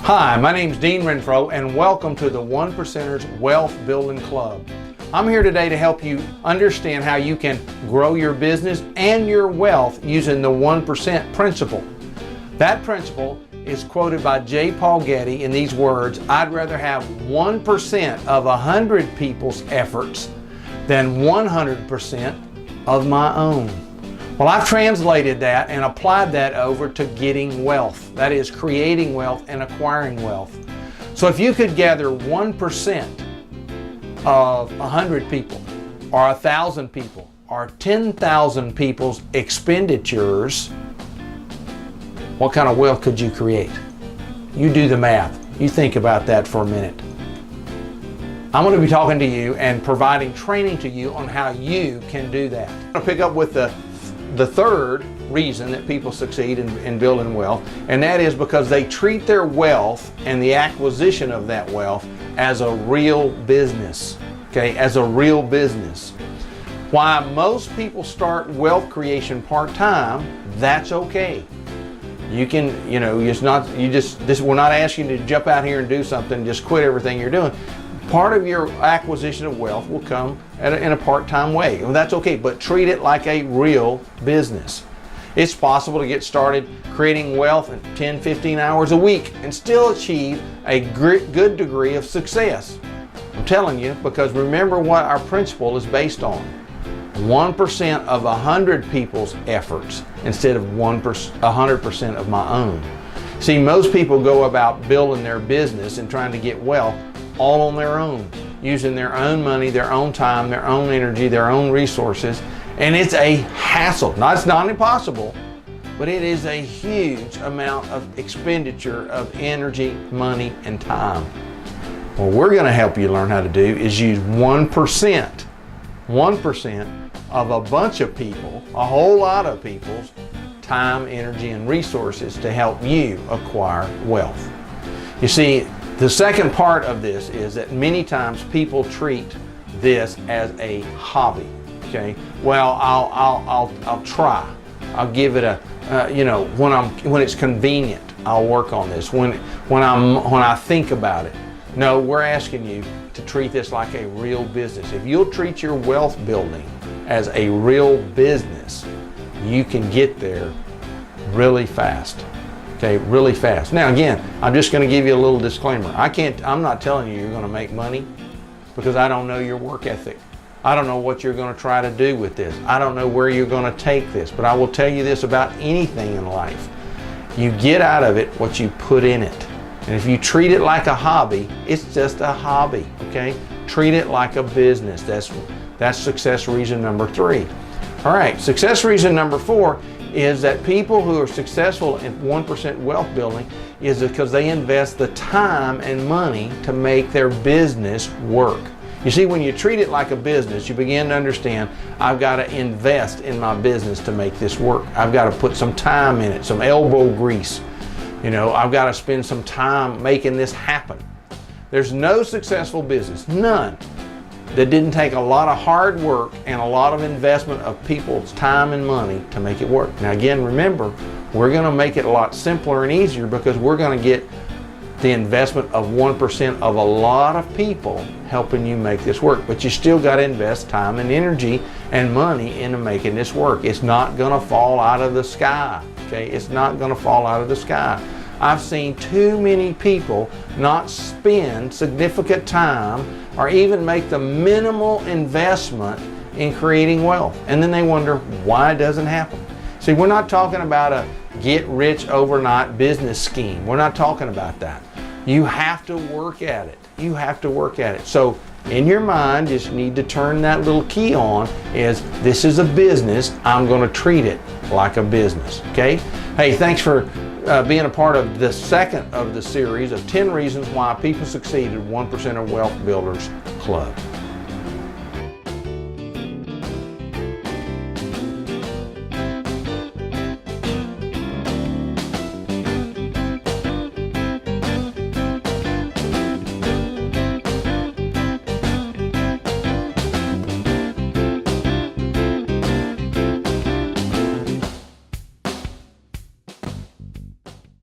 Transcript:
Hi, my name's Dean Renfro and welcome to the One Percenters Wealth Building Club. I'm here today to help you understand how you can grow your business and your wealth using the 1% principle. That principle is quoted by J. Paul Getty in these words: I'd rather have 1% of 100 people's efforts than 100% of my own. Well, I've translated that and applied that over to getting wealth. That is, creating wealth and acquiring wealth. So if you could gather 1% of 100 people, or 1,000 people, or 10,000 people's expenditures, what kind of wealth could you create? You do the math. You think about that for a minute. I'm going to be talking to you and providing training to you on how you can do that. I'm going to pick up with the third reason that people succeed in building wealth, and that is because they treat their wealth and the acquisition of that wealth as a real business. Okay, as a real business. Why most people start wealth creation part-time, that's okay. You can, we're not asking you to jump out here and do something, just quit everything you're doing. Part of your acquisition of wealth will come in a part-time way. Well, that's okay, but treat it like a real business. It's possible to get started creating wealth in 10, 15 hours a week and still achieve a good degree of success. I'm telling you, because remember what our principle is based on. 1% of 100 people's efforts instead of 100% of my own. See, most people go about building their business and trying to get wealth all on their own, using their own money, their own time, their own energy, their own resources, and it's a hassle. Now, it's not impossible, but it is a huge amount of expenditure of energy, money, and time. What we're going to help you learn how to do is use 1% of a bunch of people, a whole lot of people's time, energy, and resources to help you acquire wealth. You see, the second part of this is that many times people treat this as a hobby. Okay, well, I'll try. I'll give it a when it's convenient, I'll work on this. When I think about it. No, we're asking you to treat this like a real business. If you'll treat your wealth building as a real business, you can get there really fast. Okay, really fast. Now again, I'm just going to give you a little disclaimer. I'm not telling you you're going to make money because I don't know your work ethic. I don't know what you're going to try to do with this. I don't know where you're going to take this, but I will tell you this about anything in life. You get out of it what you put in it. And if you treat it like a hobby, it's just a hobby, okay? Treat it like a business. That's success reason number 3. All right, success reason number 4 is that people who are successful in 1% wealth building is because they invest the time and money to make their business work. You see, when you treat it like a business, you begin to understand, I've got to invest in my business to make this work. I've got to put some time in it, some elbow grease. I've got to spend some time making this happen. There's no successful business, none, that didn't take a lot of hard work and a lot of investment of people's time and money to make it work. Now again, remember, we're going to make it a lot simpler and easier because we're going to get the investment of 1% of a lot of people helping you make this work. But you still got to invest time and energy and money into making this work. It's not going to fall out of the sky. Okay, it's not going to fall out of the sky. I've seen too many people not spend significant time or even make the minimal investment in creating wealth. And then they wonder why it doesn't happen. See, we're not talking about a get rich overnight business scheme. We're not talking about that. You have to work at it. You have to work at it. So in your mind, just need to turn that little key on is this is a business. I'm going to treat it like a business. Okay? Hey, thanks for being a part of the second of the series of 10 reasons why people succeed at 1% of Wealth Builders Club.